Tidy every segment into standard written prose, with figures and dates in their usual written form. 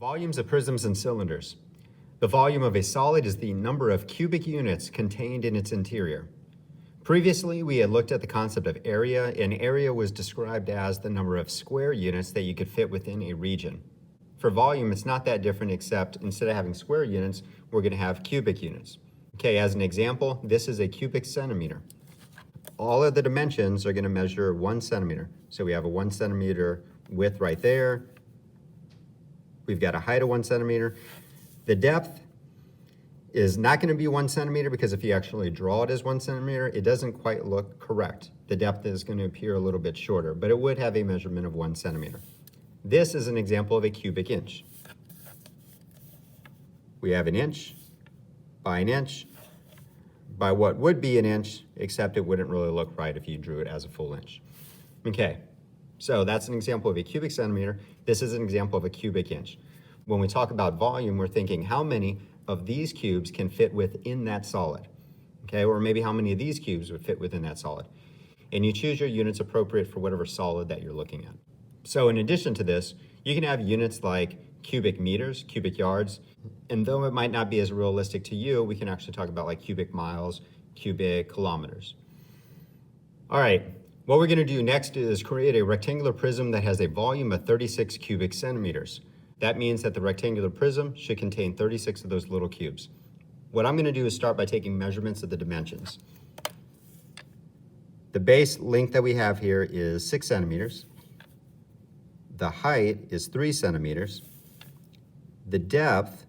Volumes of prisms and cylinders. The volume of a solid is the number of cubic units contained in its interior. Previously, we had looked at the concept of area, and area was described as the number of square units that you could fit within a region. For volume, it's not that different, except instead of having square units, we're going to have cubic units. Okay, as an example, this is a cubic centimeter. All of the dimensions are going to measure 1 centimeter. So we have a 1 centimeter width right there. We've got a height of 1 centimeter. The depth is not going to be 1 centimeter because if you actually draw it as 1 centimeter, it doesn't quite look correct. The depth is going to appear a little bit shorter, but it would have a measurement of 1 centimeter. This is an example of a cubic inch. We have an inch by an inch by what would be an inch, except it wouldn't really look right if you drew it as a full inch. Okay, so that's an example of a cubic centimeter. This is an example of a cubic inch. When we talk about volume, we're thinking how many of these cubes can fit within that solid, okay? Or maybe how many of these cubes would fit within that solid. And you choose your units appropriate for whatever solid that you're looking at. So in addition to this, you can have units like cubic meters, cubic yards, and though it might not be as realistic to you, we can actually talk about like cubic miles, cubic kilometers. All right, what we're gonna do next is create a rectangular prism that has a volume of 36 cubic centimeters. That means that the rectangular prism should contain 36 of those little cubes. What I'm gonna do is start by taking measurements of the dimensions. The base length that we have here is 6 centimeters. The height is 3 centimeters. The depth,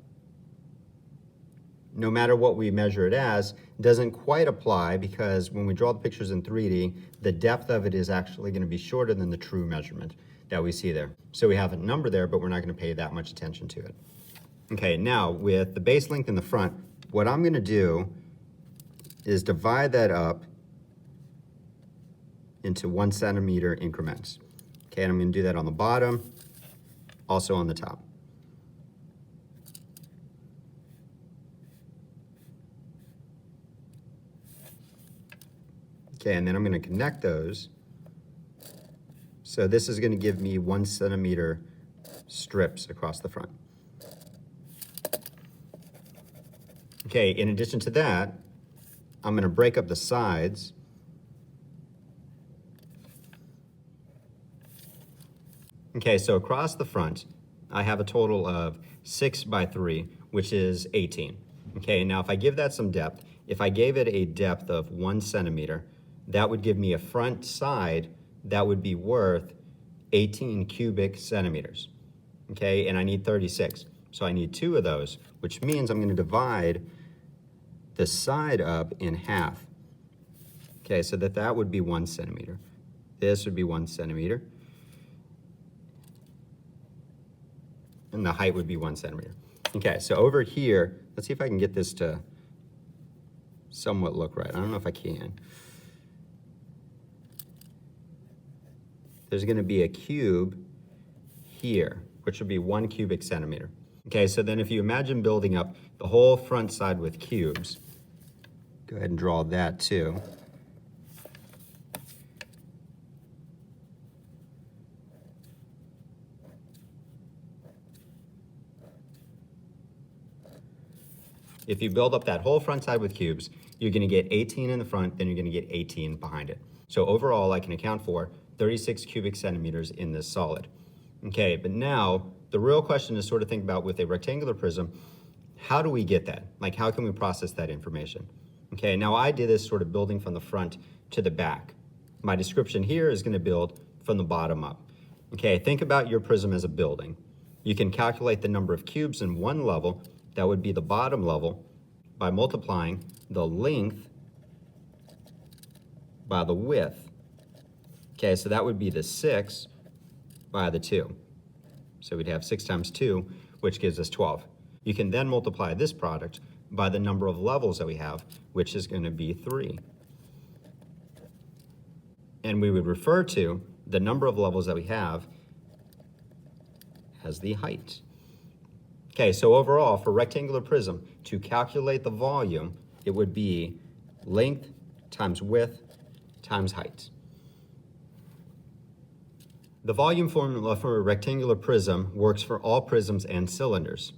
no matter what we measure it as, doesn't quite apply because when we draw the pictures in 3D, the depth of it is actually going to be shorter than the true measurement that we see there. So we have a number there, but we're not going to pay that much attention to it. Okay, now with the base length in the front, what I'm going to do is divide that up into 1 centimeter increments. Okay, and I'm going to do that on the bottom, also on the top. Okay, and then I'm going to connect those. So this is going to give me 1 centimeter strips across the front. Okay, in addition to that, I'm going to break up the sides. Okay, so across the front, I have a total of 6 by 3, which is 18. Okay, now if I give that some depth, if I gave it a depth of 1 centimeter, that would give me a front side that would be worth 18 cubic centimeters. Okay, and I need 36. So I need 2 of those, which means I'm going to divide the side up in half. Okay, so that would be 1 centimeter. This would be 1 centimeter. And the height would be 1 centimeter. Okay, so over here, let's see if I can get this to somewhat look right. I don't know if I can. There's gonna be a cube here, which would be 1 cubic centimeter. Okay, so then if you imagine building up the whole front side with cubes, go ahead and draw that too. If you build up that whole front side with cubes, you're gonna get 18 in the front, then you're gonna get 18 behind it. So overall, I can account for 36 cubic centimeters in this solid. Okay, but now the real question is sort of think about with a rectangular prism, how do we get that? Like how can we process that information? Okay, now I did this sort of building from the front to the back. My description here is gonna build from the bottom up. Okay, think about your prism as a building. You can calculate the number of cubes in one level, that would be the bottom level, by multiplying the length by the width. Okay, so that would be the 6 by the 2. So we'd have 6 times 2, which gives us 12. You can then multiply this product by the number of levels that we have, which is going to be 3. And we would refer to the number of levels that we have as the height. Okay, so overall, for rectangular prism, to calculate the volume, it would be length times width times height. The volume formula for a rectangular prism works for all prisms and cylinders,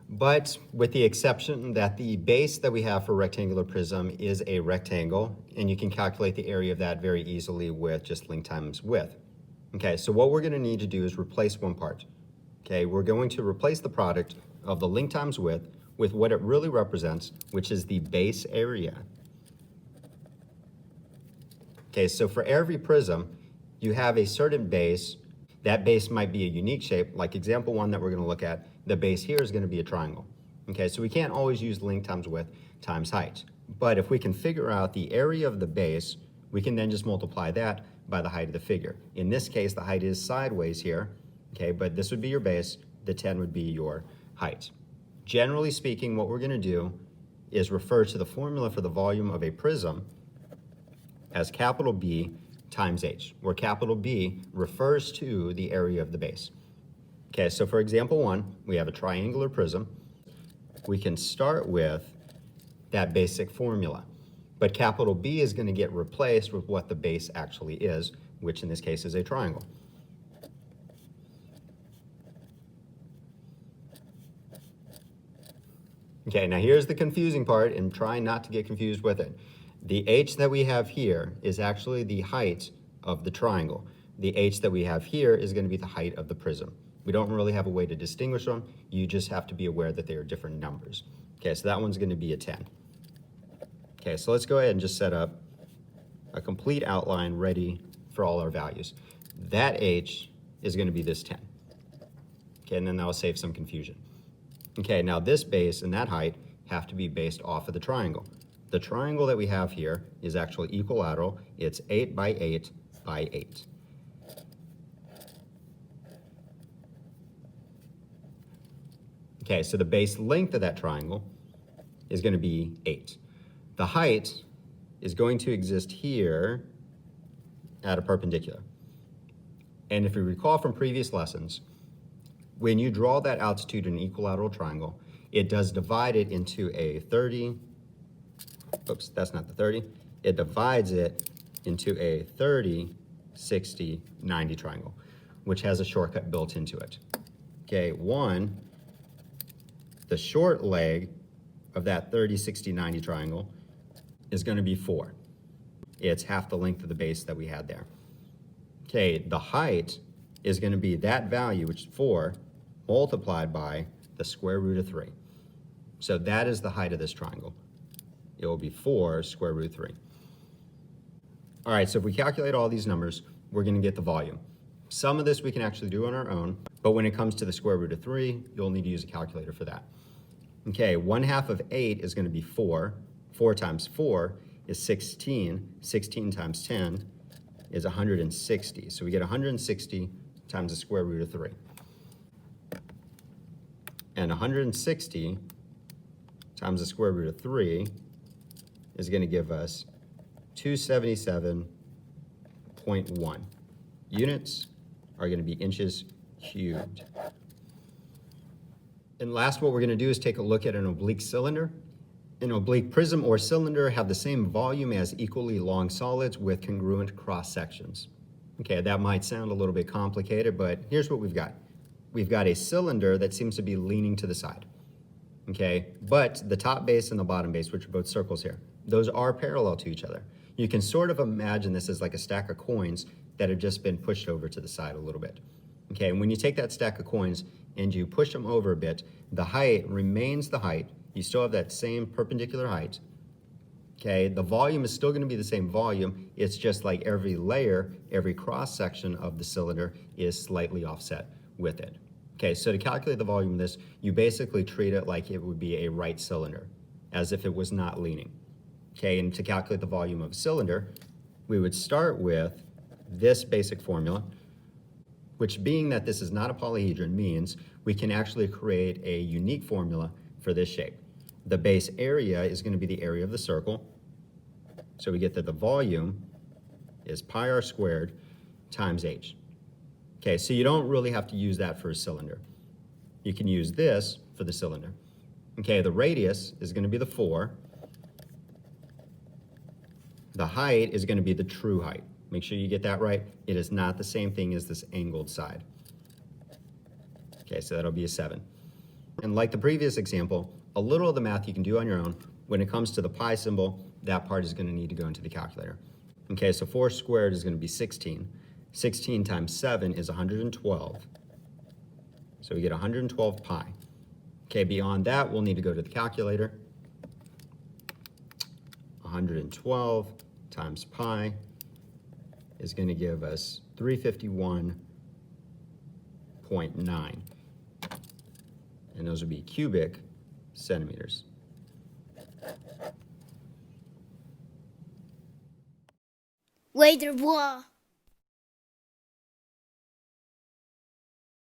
but with the exception that the base that we have for a rectangular prism is a rectangle, and you can calculate the area of that very easily with just length times width. Okay, so what we're going to need to do is replace one part. Okay, we're going to replace the product of the length times width with what it really represents, which is the base area. Okay, so for every prism, you have a certain base. That base might be a unique shape, like example one that we're going to look at. The base here is going to be a triangle. Okay, so we can't always use length times width times height. But if we can figure out the area of the base, we can then just multiply that by the height of the figure. In this case, the height is sideways here, okay, but this would be your base, the 10 would be your height. Generally speaking, what we're going to do is refer to the formula for the volume of a prism as capital B times H, where capital B refers to the area of the base. Okay, so for example one, we have a triangular prism. We can start with that basic formula, but capital B is going to get replaced with what the base actually is, which in this case is a triangle. Okay, now here's the confusing part, and try not to get confused with it. The H that we have here is actually the height of the triangle. The H that we have here is going to be the height of the prism. We don't really have a way to distinguish them. You just have to be aware that they are different numbers. Okay, so that one's going to be a 10. Okay, so let's go ahead and just set up a complete outline ready for all our values. That H is going to be this 10. Okay, and then that'll save some confusion. Okay, now this base and that height have to be based off of the triangle. The triangle that we have here is actually equilateral. It's 8 by 8 by 8. Okay, so the base length of that triangle is going to be 8. The height is going to exist here at a perpendicular. And if you recall from previous lessons, when you draw that altitude in an equilateral triangle, it does divide it into a 30, oops, that's not the 30. It divides it into a 30, 60, 90 triangle, which has a shortcut built into it. Okay, the short leg of that 30, 60, 90 triangle is going to be 4. It's half the length of the base that we had there. Okay, the height is going to be that value, which is 4, multiplied by the square root of 3. So that is the height of this triangle. It will be 4 square root 3. All right, so if we calculate all these numbers, we're going to get the volume. Some of this we can actually do on our own, but when it comes to the square root of 3, you'll need to use a calculator for that. Okay, 1/2 of 8 is going to be 4. 4 times 4 is 16. 16 times 10 is 160. So we get 160 times the square root of 3. And 160 times the square root of 3 is going to give us 277.1. Units are going to be inches cubed. And last, what we're going to do is take a look at an oblique cylinder. An oblique prism or cylinder have the same volume as equally long solids with congruent cross sections. Okay, that might sound a little bit complicated, but here's what we've got. We've got a cylinder that seems to be leaning to the side. Okay, but the top base and the bottom base, which are both circles here, those are parallel to each other. You can sort of imagine this as like a stack of coins that have just been pushed over to the side a little bit. Okay, and when you take that stack of coins and you push them over a bit, the height remains the height. You still have that same perpendicular height. Okay, the volume is still going to be the same volume. It's just like every layer, every cross section of the cylinder is slightly offset with it. Okay, so to calculate the volume of this, you basically treat it like it would be a right cylinder, as if it was not leaning. Okay, and to calculate the volume of a cylinder, we would start with this basic formula, which, being that this is not a polyhedron, means we can actually create a unique formula for this shape. The base area is going to be the area of the circle. So we get that the volume is pi r squared times h. Okay, so you don't really have to use that for a cylinder. You can use this for the cylinder. Okay, the radius is going to be the 4. The height is going to be the true height. Make sure you get that right. It is not the same thing as this angled side. Okay, so that'll be a 7. And like the previous example, a little of the math you can do on your own. When it comes to the pi symbol, that part is going to need to go into the calculator. Okay, so 4 squared is going to be 16. 16 times 7 is 112. So we get 112 pi. Okay, beyond that, we'll need to go to the calculator. 112 times pi is going to give us 351.9. And those would be cubic centimeters. Wait, there was.